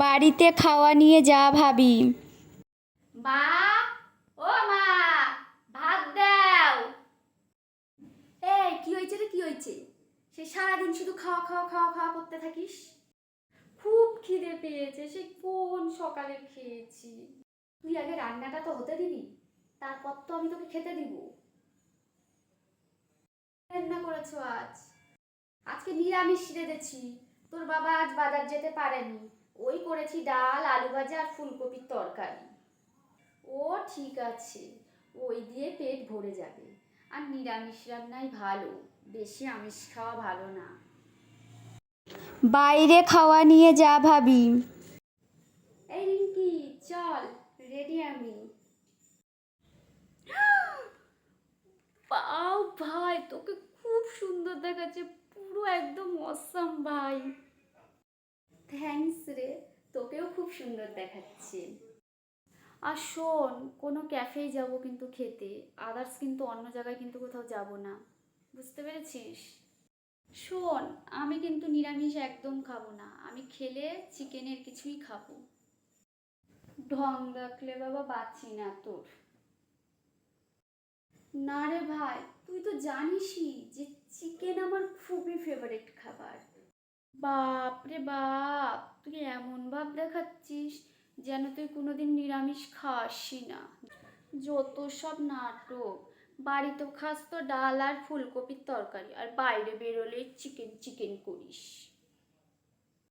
বাড়িতে খাওয়া নিয়ে যা ভাবি। মা, ও মা, ভাত দাও। এই কি হয়েছে রে, কি হয়েছে? সে সারাদিন শুধু খাওয়া খাওয়া খাওয়া খাওয়া করতে থাকিস। খুব খিদে পেয়েছে, সে কোন সকালে খেয়েছি। তুই আগে রান্নাটা তো হতে দিবি, তারপর তো আমি তোকে খেতে দিব। রান্না করেছো আজ? আজকে নিরামিষ রেঁধেছি। তোর বাবা আজ বাজার যেতে পারেনি, ওই করেছি ডাল, আলু ভাজা আর ফুলকপির তরকারি। ও ঠিক আছে, ওই দিয়ে পেট ভরে যাবে। আর নিরামিষ রান্নাই ভালো, বেশি আমিষ খাওয়া ভালো না। বাইরে খাওয়া নিয়ে যা ভাবি। এই রিঙ্কি, চল, রেডি আমি। পাও ভাই, তোকে খুব সুন্দর দেখাচ্ছে, পুরো একদম অসাম ভাই। থ্যাঙ্কস রে, তোকেও খুব সুন্দর দেখাচ্ছে। আর শোন, কোনো ক্যাফেই যাব কিন্তু খেতে, আদার্স কিন্তু অন্য জায়গায় কিন্তু কোথাও যাব না, বুঝতে পেরেছিস? শোন, আমি কিন্তু নিরামিষ একদম খাবো না, আমি খেলে চিকেনের কিছুই খাবো। ঢং দেখলে বাবা বাঁচি না তোর। না রে ভাই, তুই তো জানিসই যে চিকেন আমার খুবই ফেভারিট খাবার। বাপ রে বাপ, তুই এমন ভাব দেখাচ্ছিস যেন তুই কোনোদিন নিরামিষ খাসই না। যত সব নাটক। বাড়িতে খাস তো ডাল আর ফুলকপির তরকারি, আর বাইরে বেরোলে চিকেন চিকেন করিস।